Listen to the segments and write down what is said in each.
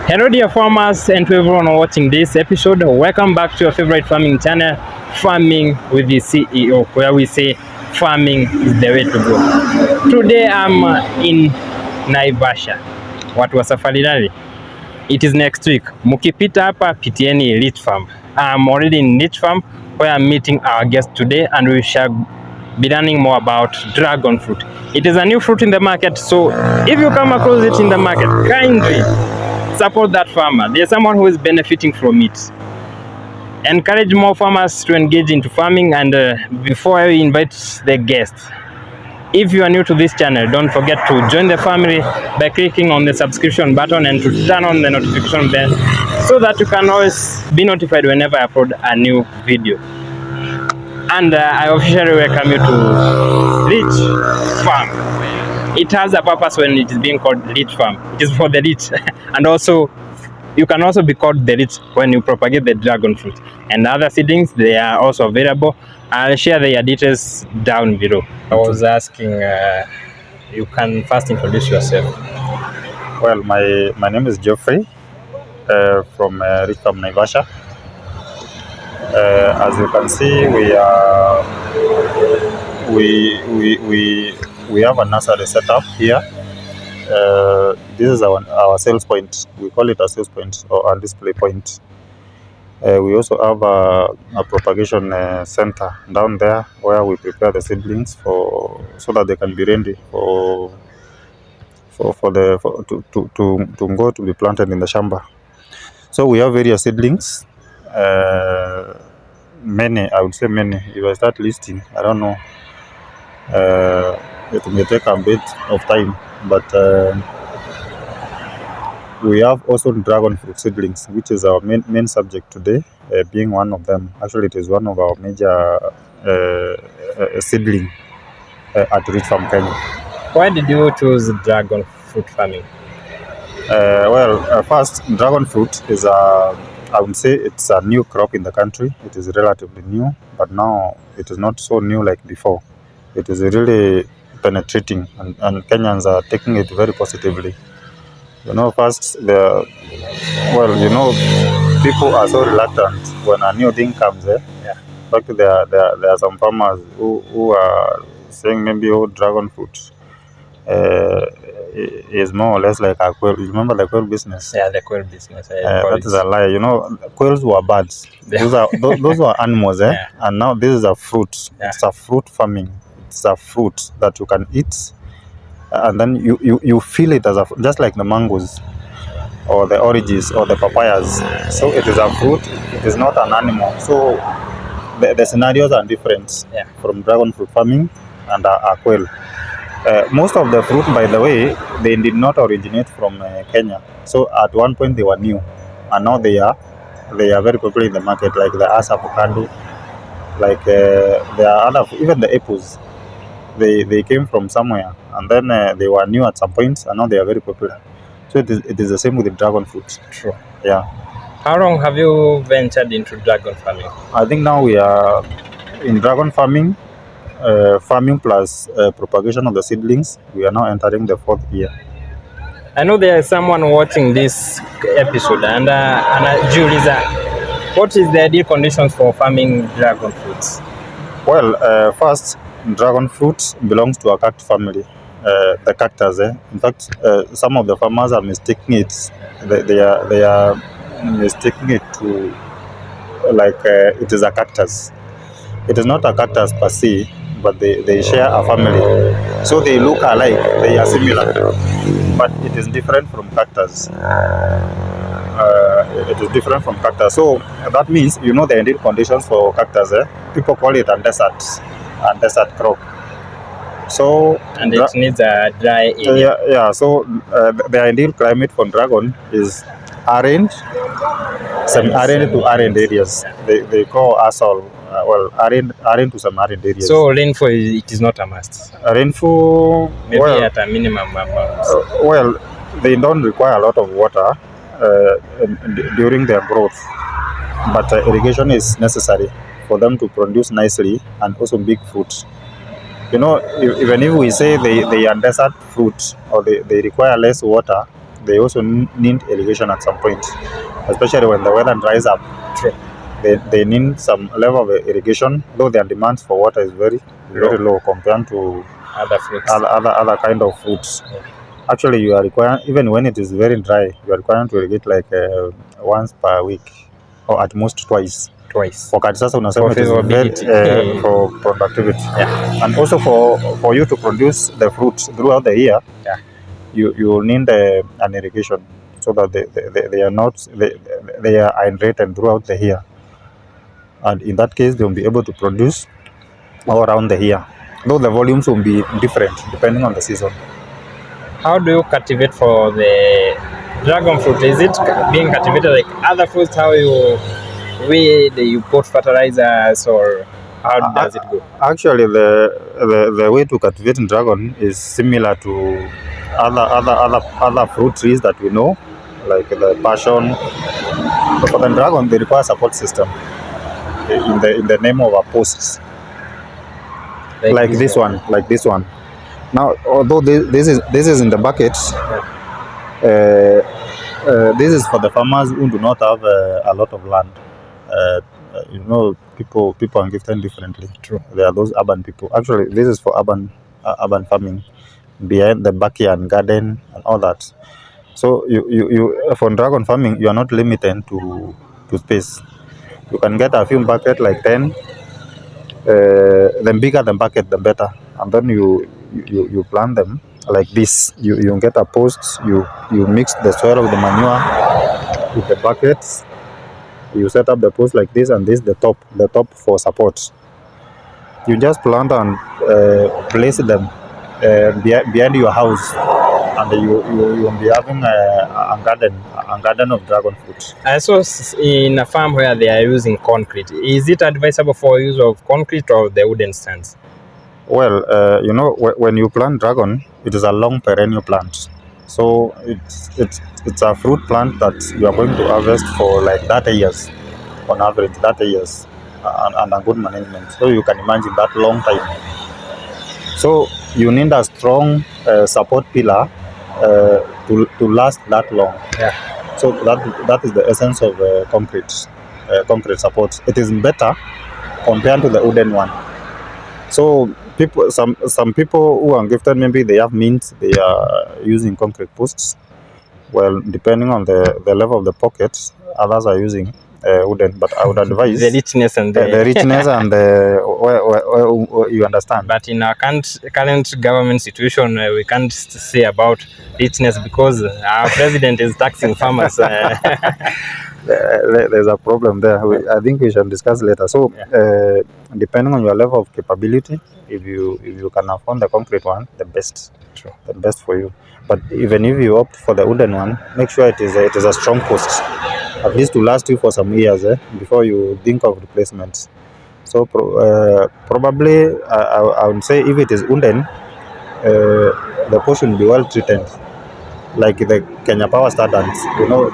Hello dear farmers and to everyone watching this episode, welcome back to your favorite farming channel, Farming with the CEO, where we say farming is the way to go. Today I'm in Naivasha. Watu wa safari nani? It is next week. Mukipita hapa pitieni Elite Farm. I'm already in Elite Farm where I'm meeting our guest today and we shall be learning more about dragon fruit. It is a new fruit in the market, so if you come across it in the market, kindly support that farmer. There's someone who is benefiting from it. Encourage more farmers to engage into farming. And before I invite the guests, if you are new to this channel, don't forget to join the family by clicking on the subscription button and to turn on the notification bell so that you can always be notified whenever I upload a new video. And I officially welcome you to Rich Farm. It has a purpose when it is being called Rich Farm. It is for the rich. And also, you can also be called the rich when you propagate the dragon fruit. And other seedlings, they are also available. I'll share their details down below. I was asking, you can first introduce yourself. Well, my name is Geoffrey from Rich Farm Naivasha. As you can see, we have a nursery set up here. This is our sales point. We call it a sales point or a display point. We also have a propagation center down there where we prepare the seedlings so that they can be ready to go to be planted in the shamba. So we have various seedlings. Many, I would say many. If I start listing, I don't know. It may take a bit of time, but we have also dragon fruit seedlings, which is our main subject today, being one of them. Actually, it is one of our major seedling at Rich Farm Kenya. Why did you choose dragon fruit farming? First, dragon fruit is I would say it's a new crop in the country. It is relatively new, but now it is not so new like before. It is really penetrating, and Kenyans are taking it very positively. First, people are so reluctant when a new thing comes. Yeah. But there are some farmers who are saying maybe dragon fruit is more or less like a quail. You remember the quail business? Yeah, the quail business. That is a lie. Quails were birds. Those were animals, Yeah. And now this is a fruit. Yeah. It's a fruit farming. It's a fruit that you can eat, and then you feel it as just like the mangoes or the oranges or the papayas. So it is a fruit. It is not an animal. So the scenarios are different from dragon fruit farming and a quail. Most of the fruit, by the way, they did not originate from Kenya. So at one point they were new, and now they are very popular in the market, like the avocado, like there are other, even the apples. They came from somewhere, and then they were new at some point, and now they are very popular. So it is the same with the dragon fruit. True. Yeah. How long have you ventured into dragon farming? I think now we are in dragon farming. Farming plus propagation of the seedlings. We are now entering the 4th year. I know there is someone watching this episode, and Julie, what is the ideal conditions for farming dragon fruits? Well, first, dragon fruit belongs to a cactus family, the cactus. In fact, some of the farmers are mistaking it. They are mistaking it to like it is a cactus. It is not a cactus per se, but they share a family. So they look alike, they are similar, but it is different from cactus. It is different from cactus. So that means, the ideal conditions for cactus. People call it a desert crop. So and it needs a dry area. Yeah. So the ideal climate for dragon is arid, semi-arid to arid areas. They call asol. Arid to some arid areas. So rainfall, it is not a must. Rainfall, maybe at a minimum amount. They don't require a lot of water during their growth, but irrigation is necessary for them to produce nicely and also big fruit. Even if we say they are desert fruit or they require less water, they also need irrigation at some point, especially when the weather dries up. True. They need some level of irrigation, though their demands for water is very low compared to Other fruits. other kind of fruits. Yeah. Actually, you are required, even when it is very dry, you are required to irrigate like once per week or at most twice. Wakati sasa unasema it is very for productivity. Yeah. And also for you to produce the fruits throughout the year, yeah, you need an irrigation so that they are not they are hydrated throughout the year, and in that case they will be able to produce all around the year, though the volumes will be different depending on the season. How do you cultivate for the dragon fruit? Is it being cultivated like other fruits? How you weed, you put fertilizers, or how does it go? Actually, the way to cultivate dragon is similar to other fruit trees that we know, like the passion. But for the dragon, they require support system in the name of a posts, like this one. Now, although this is in the bucket, this is for the farmers who do not have a lot of land. People are gifted differently. True. There are those urban people. Actually, this is for urban farming, behind the backyard garden and all that. So you for dragon farming, you are not limited to space. You can get a few bucket like 10. The bigger the bucket, the better. And then you plant them like this. You get a post. You mix the soil with the manure with the buckets. You set up the post like this, and this the top for support. You just plant and place them behind your house, and you will be having a garden of dragon fruit. I saw in a farm where they are using concrete. Is it advisable for use of concrete or the wooden stands? Well, when you plant dragon, it is a long perennial plant. So it's a fruit plant that you are going to harvest for like 30 years, on average 30 years, and a good management. So you can imagine that long time. So you need a strong support pillar to last that long. Yeah. So that is the essence of concrete support. It is better compared to the wooden one. So some people who are gifted, maybe they have means, they are using concrete posts. Well, depending on the level of the pockets, others are using wooden. But I would advise the richness and the richness and you understand. But in our current government situation, we can't say about richness because our president is taxing farmers. There's a problem there. I think we shall discuss later. So, depending on your level of capability, if you can afford the concrete one, the best. True. The best for you. But even if you opt for the wooden one, make sure it is a strong post, at least to last you for some years before you think of replacements. So probably I would say if it is wooden, the post should be well treated, like the Kenya Power standards,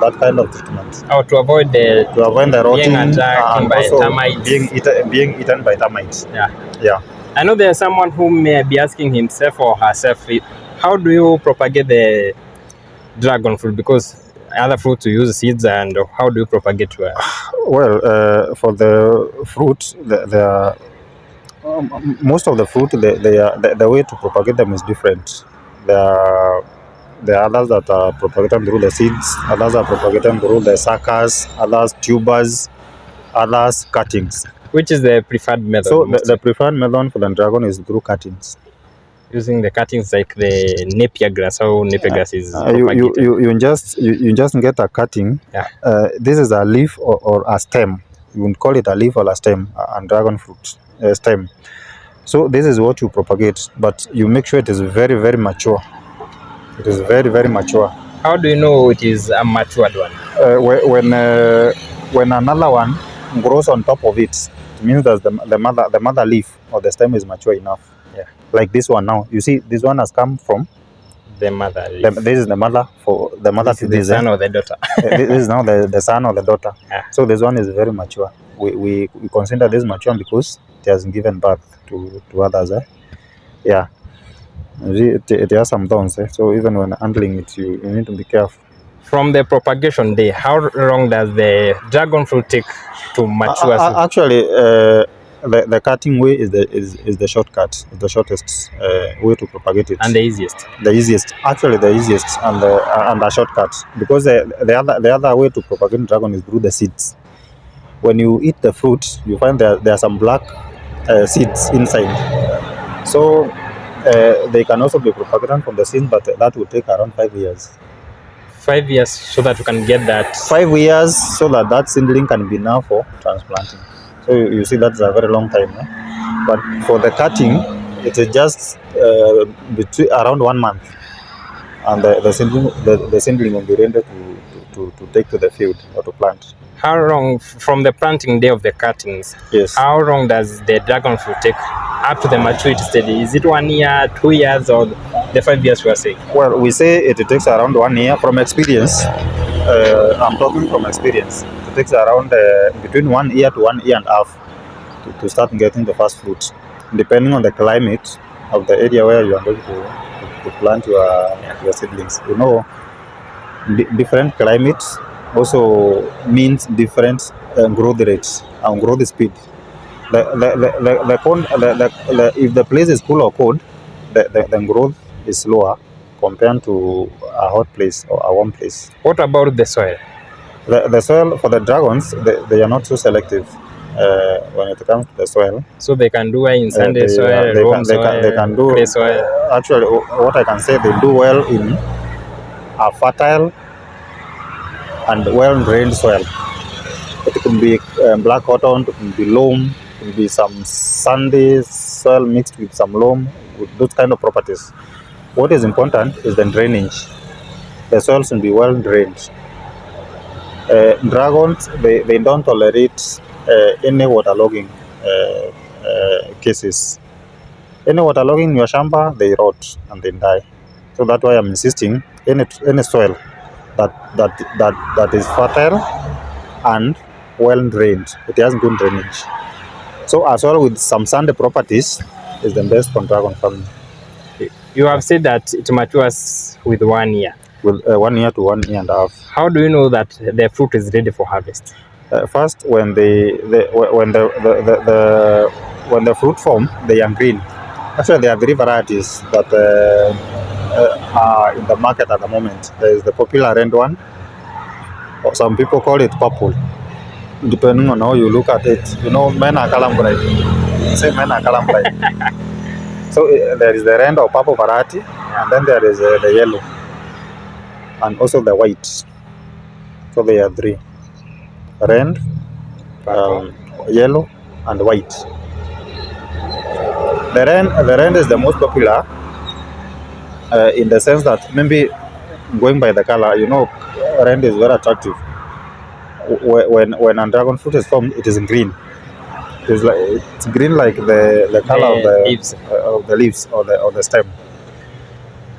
that kind of treatment. Or to avoid the rotting and by also termites. being eaten by termites. Yeah. I know there's someone who may be asking himself or herself, how do you propagate the dragon fruit? Because other fruits you use seeds, and how do you propagate? Well, for the fruit, most of the fruit, the way to propagate them is different. There are others that are propagated through the seeds, others are propagated through the suckers, others tubers, others cuttings. Which is the preferred method? So the preferred method for the dragon is through cuttings. Using the cuttings like the napier grass. How napier grass is propagated? You just get a cutting. Yeah. This is a leaf or a stem. You would call it a leaf or a stem, and dragon fruit stem. So this is what you propagate, but you make sure it is very, very mature. It is very, very mature. How do you know it is a matured one? When another one grows on top of it, it means that the mother leaf or the stem is mature enough. Yeah. Like this one now. You see, this one has come from the mother leaf. This is the mother for the mother. This is the son or the daughter. This is now the son or the daughter. Yeah. So this one is very mature. We consider this mature because it has given birth to others. Yeah. It has some thorns. So even when handling it, you need to be careful. From the propagation day, how long does the dragon fruit take to mature? Actually, the cutting way is the shortcut, the shortest way to propagate it. And the easiest. The easiest, actually, the easiest and the shortcut, because the other way to propagate dragon is through the seeds. When you eat the fruit, you find there are some black seeds inside. So they can also be propagated from the seed, but that will take around 5 years. 5 years so that you can get that. 5 years so that seedling can be now for transplanting. So you see that's a very long time. But for the cutting, it is just between around 1 month, and the seedling will be ready to take to the field or to plant. How long from the planting day of the cuttings? Yes. How long does the dragon fruit take up to the maturity stage? Is it 1 year, 2 years, or the 5 years we are saying? Well, we say it takes around 1 year from experience. I'm talking from experience. It takes around between 1 year to 1 year and a half to start getting the first fruit, depending on the climate of the area where you are going to plant your seedlings. You know, different climates also means different growth rates and growth speed. If the place is cool or cold, the growth is slower compared to a hot place or a warm place. What about the soil? The soil for the dragons, they are not so selective when it comes to the soil. So they can do in sandy soil, loam soil, they can do clay soil. Actually, what I can say, they do well in a fertile and well-drained soil. It could be black cotton, it could be loam, it could be some sandy soil mixed with some loam, with those kind of properties. What is important is the drainage. The soil should be well drained. Dragons, they don't tolerate any waterlogging cases. Any waterlogging in your shamba, they rot and they die. So that's why I'm insisting any soil that is fertile and well drained. It has good drainage. So a soil with some sandy properties is the best for dragon farming. You have said that it matures with 1 year. With 1 year to 1 year and a half. How do you know that the fruit is ready for harvest? First, when when the fruit form, they are green. Actually, there are 3 varieties that are in the market at the moment. There is the popular red one, or some people call it purple, depending on how you look at it. You know, men are colorblind. You say men are colorblind. So there is the red or purple variety, and then there is the yellow, and also the white. So there are 3: red, yellow, and white. The red is the most popular in the sense that, maybe going by the color, you know, red is very attractive. When a dragon fruit is formed, it is green. It's green like the color of the leaves or the stem.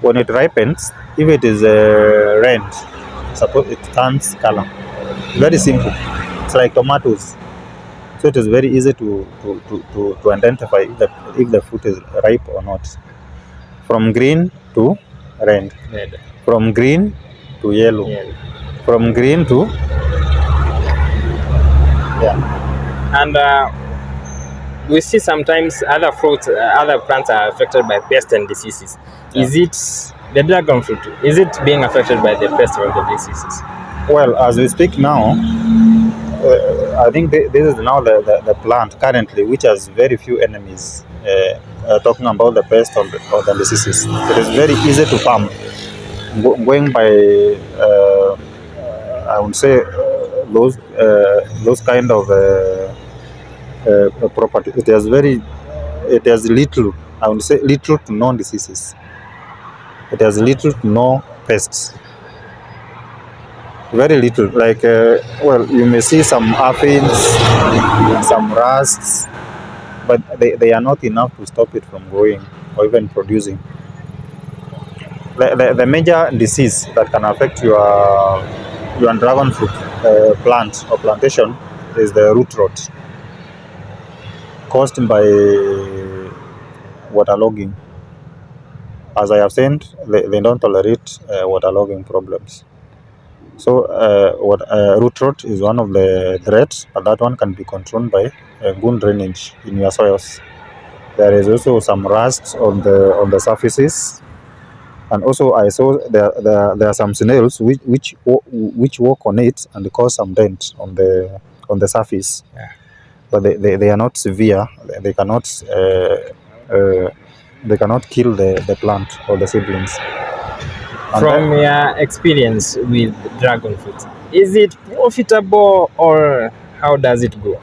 When it ripens, if it is red, suppose it turns color. Very simple. It's like tomatoes. So it is very easy to identify if the fruit is ripe or not. From green to red. From green to yellow. From green to And we see sometimes other fruits, other plants are affected by pests and diseases. Is it the dragon fruit? Is it being affected by the pests or the diseases? Well, as we speak now, I think this is now the plant currently which has very few enemies. Talking about the pests or the diseases, it is very easy to farm. Going by, I would say, those kind of property. It has little. I would say little to no diseases. It has little to no pests. Very little. Like, well, you may see some aphids, some rusts, but they are not enough to stop it from growing or even producing. The major disease that can affect your dragon fruit plant or plantation is the root rot, caused by waterlogging. As I have said, they don't tolerate waterlogging problems. So root rot is one of the threats, but that one can be controlled by good drainage in your soils. There is also some rust on the surfaces, and also I saw there are some snails which walk on it and cause some dent on the surface. Yeah. But they are not severe. Uh, they cannot kill the plant or the seedlings. And From your experience with dragon fruit, is it profitable or how does it go?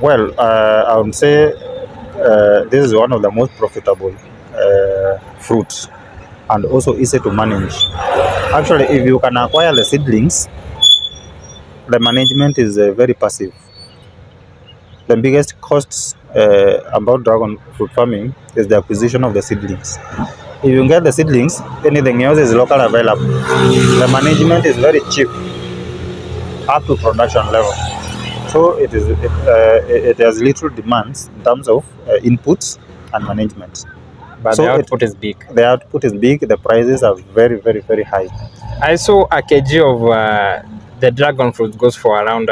well, I would say this is one of the most profitable fruits, and also easy to manage. Actually, if you can acquire the seedlings, the management is very passive. The biggest costs about dragon fruit farming is the acquisition of the seedlings. If you get the seedlings, anything else is local available. The management is very cheap up to production level. So it has little demands in terms of inputs and management. But So the output is big. The output is big. The prices are very, very, very high. I saw a kg of the dragon fruit goes for around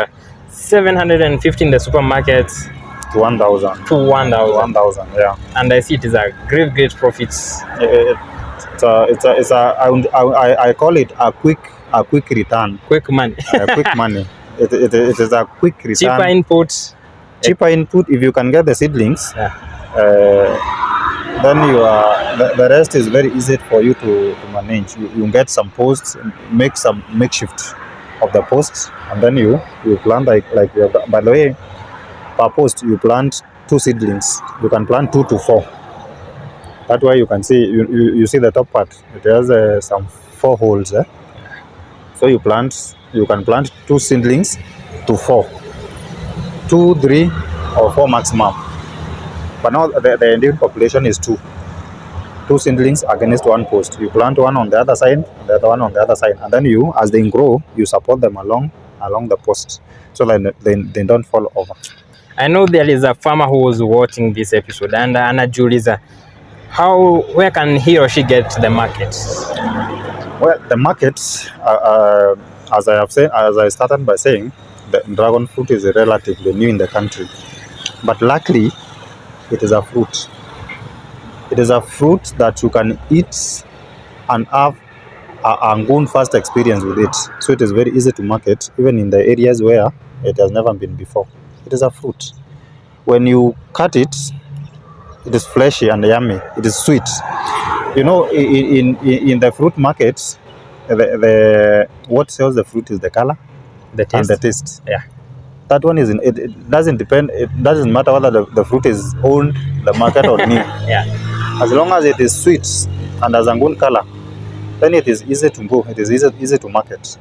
750 in the supermarkets To 1,000. to 1,000. 1,000, yeah. And I see it is a great profits. I call it a quick return. Quick money. Quick money. It is a quick return. Cheaper input. Cheaper input. If you can get the seedlings, Yeah. then the rest is very easy for you to manage. You get some posts, make some makeshift of the posts, and then you plant like you have done. By the way, per post you plant 2 seedlings. You can plant 2 to 4. That way you can see you see the top part. It has some 4 holes. So you can plant 2 seedlings to 4, 2, 3, or 4 maximum. But now the Indian population is 2 seedlings against 1 post. You plant one on the other side, the other one on the other side, and then as they grow, you support them along the post, so that they don't fall over. I know there is a farmer who was watching this episode, and anajiuliza, where can he or she get the market? Well, the market, as I started by saying, the dragon fruit is relatively new in the country, but luckily, it is a fruit. It is a fruit that you can eat and have a good first experience with it. So it is very easy to market, even in the areas where it has never been before. It is a fruit. When you cut it, it is fleshy and yummy. It is sweet. You know, in the fruit markets, what sells the fruit is the color, The taste. and the taste. Yeah. That one it doesn't depend. It doesn't matter whether the fruit is old, the market, or new. Yeah. As long as it is sweet and has a good color, then it is easy to go. It is easy to market.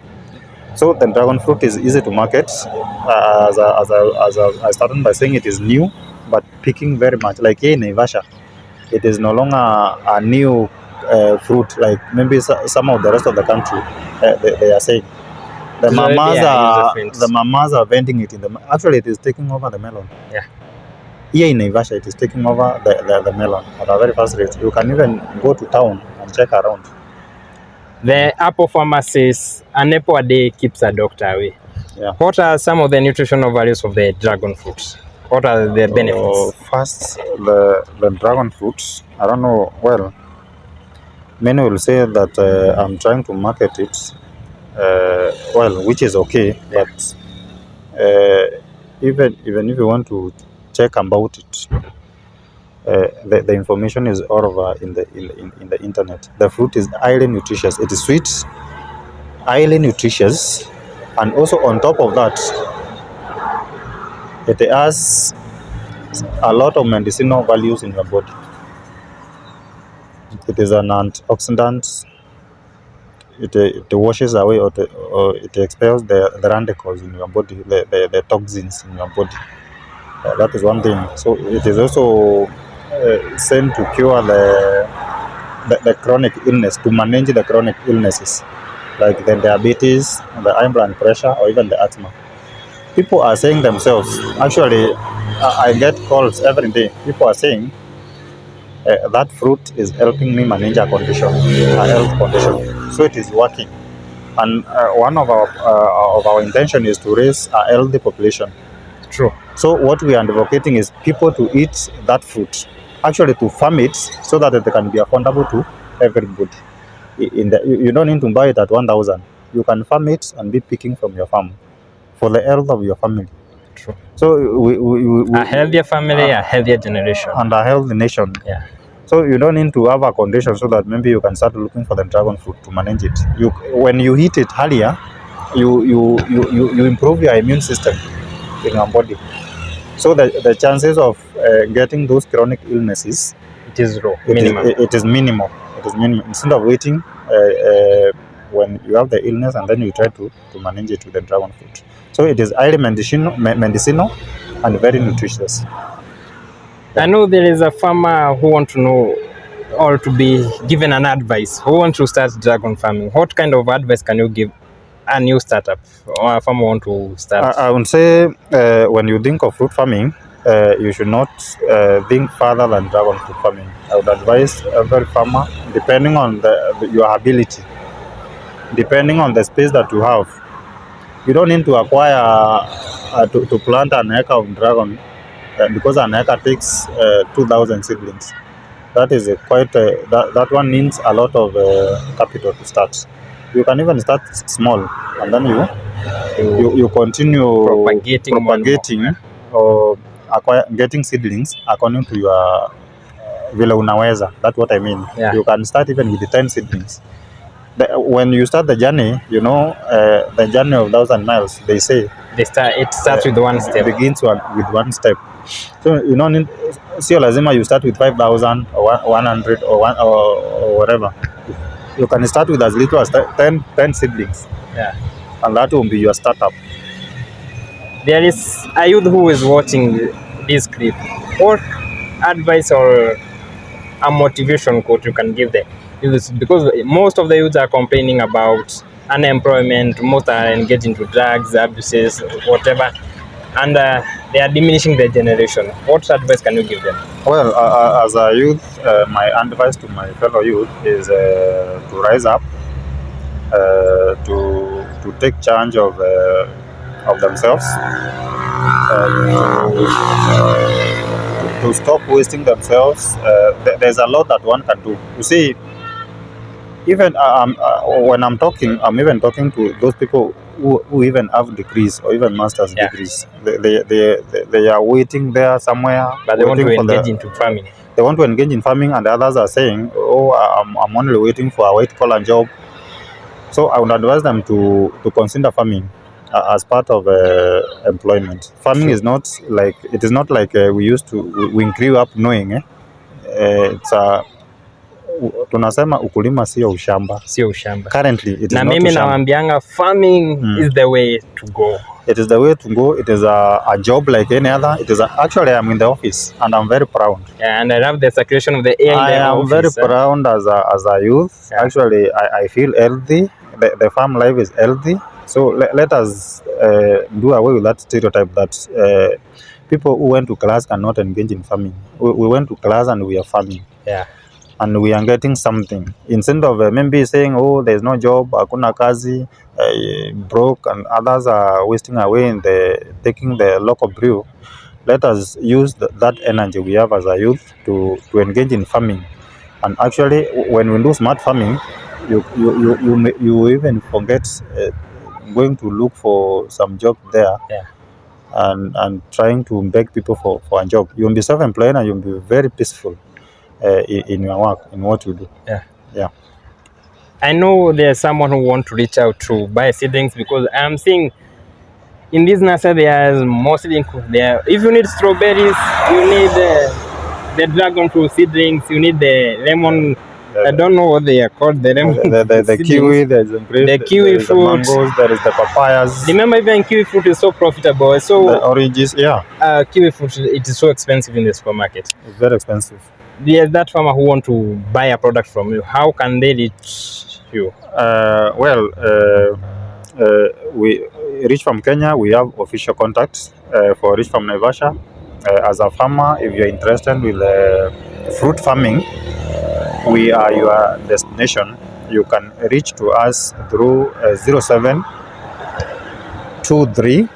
So the dragon fruit is easy to market. As I started by saying, it is new, but picking very much. Like here in Naivasha, it is no longer a new fruit like maybe some of the rest of the country. They are saying the mamas are vending it in the. Actually, it is taking over the melon. Yeah. Here in Naivasha, it is taking over the melon at a very fast rate. You can even go to town and check around. The apple farmer says an apple a day keeps a doctor away. Yeah. What are some of the nutritional values of the dragon fruit? What are the benefits? First, the dragon fruits, I don't know, well, many will say that I'm trying to market it, which is okay, but even if you want to check about it, the information is all over in the internet. The fruit is highly nutritious. It is sweet, highly nutritious, and also on top of that, it has a lot of medicinal values in your body. It is an antioxidant. It washes away or it expels the radicals in your body, the toxins in your body. That is one thing. So it is also sent to cure the chronic illness, to manage the chronic illnesses like the diabetes, the high blood pressure, or even the asthma. People are saying themselves, actually, I get calls every day. People are saying that fruit is helping me manage a health condition. So it is working. And one of our intention is to raise a healthy population. True. So what we are advocating is people to eat that fruit, actually to farm it so that it can be affordable to everybody. You don't need to buy it at 1,000. You can farm it and be picking from your farm for the health of your family. True. So A healthier family, a healthier generation. and a healthy nation. Yeah. So you don't need to have a condition so that maybe you can start looking for the dragon fruit to manage it. When you eat it earlier, you improve your immune system in your body. So the chances of getting those chronic illnesses, It is low. Minimum. It is minimal. It is minimal. Instead of waiting when you have the illness and then you try to manage it with the dragon fruit. So it is highly medicinal and very nutritious. I know there is a farmer who want to know or to be given an advice who want to start dragon farming. What kind of advice can you give a new startup or a farmer want to start? I would say when you think of fruit farming, you should not think further than dragon fruit farming. I would advise every farmer, depending on your ability, depending on the space that you have. You don't need to acquire to plant an acre of dragon because an acre takes 2,000 seedlings. That is that one needs a lot of capital to start. You can even start small and then you continue propagating or getting seedlings according to your vile unaweza. That's what I mean. Yeah. You can start even with the 10 seedlings. When you start the journey, the journey of 1,000 miles, they say It starts with one step. It begins with one step. So sio lazima you start with 5,000 or 100 or whatever. You can start with as little as 10 seedlings. Yeah. And that will be your startup. There is a youth who is watching this clip. What advice or a motivation quote you can give them? Because most of the youths are complaining about unemployment, most are engaged into drugs, abuses, whatever, and they are diminishing their generation. What advice can you give them? Well, as a youth, my advice to my fellow youth is to rise up, to take charge of themselves, to stop wasting themselves. There's a lot that one can do. You see, even when I'm even talking to those people who even have degrees or even master's degrees. They are waiting there somewhere, but they want to engage into farming. They want to engage in farming, and the others are saying, "Oh, I'm only waiting for a white collar job." So I would advise them to consider farming as part of employment. Farming is not like we grew up knowing. It's a tunasema ukulima sio ushamba. Currently it is na not mimi nawaambianga farming is the way to go. It is the way to go. It is a job like any other. Actually, I'm in the office and I'm very proud. Yeah, and I love the circulation of the air in the office. I am very proud as a youth. Yeah. Actually, I feel healthy. The farm life is healthy. So let us do away with that stereotype that people who went to class cannot engage in farming. We went to class and we are farming. Yeah. And we are getting something. Instead of maybe saying, oh, there's no job, hakuna kazi, broke, and others are wasting away in taking the local brew, let us use that energy we have as a youth to engage in farming. And actually, when we do smart farming, you even forget going to look for some job there. Yeah. And trying to beg people for a job. You'll be self-employed and you'll be very peaceful in your work, in what you do. Yeah. I know there's someone who wants to reach out to buy seedlings, because I'm seeing in this nursery there's more seedlings there. If you need strawberries, you need the dragon fruit seedlings, you need the lemon. I don't know what they are called. The lemon, the kiwi, the kiwi fruit, the mangoes, there is the papayas. Remember, even kiwi fruit is so profitable. So the oranges, yeah. Kiwi fruit, it is so expensive in the supermarket. It's very expensive. There's that farmer who want to buy a product from you. How can they reach you? We reach from Kenya. We have official contacts for reach from Naivasha. As a farmer, if you're interested with fruit farming, we are your destination. you can reach to us through 07 23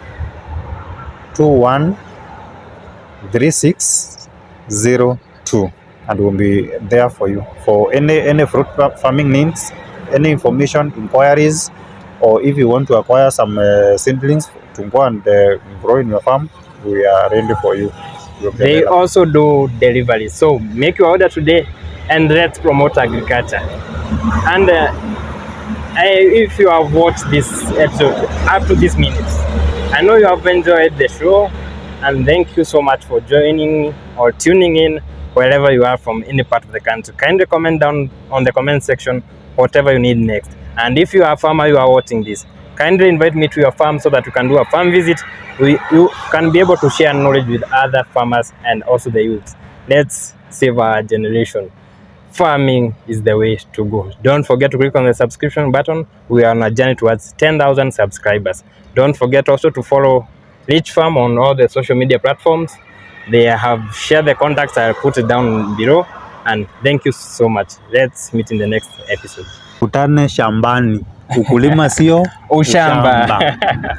21 3602, and we'll be there for you for any fruit farming needs, any information, inquiries, or if you want to acquire some seedlings to go and grow in your farm. We are ready for you. They also do delivery, so make your order today and let's promote agriculture. And if you have watched this episode up to this minute, I know you have enjoyed the show, and thank you so much for joining or tuning in wherever you are from any part of the country. Kindly comment down on the comment section whatever you need next. And if you are a farmer, you are watching this, kindly invite me to your farm so that we can do a farm visit. You can be able to share knowledge with other farmers and also the youth. Let's save our generation. Farming is the way to go. Don't forget to click on the subscription button. We are on a journey towards 10,000 subscribers. Don't forget also to follow Rich Farm on all the social media platforms. They have shared the contacts. I'll put it down below. And thank you so much. Let's meet in the next episode. Kutane shambani. Ukulima sio Ushamba.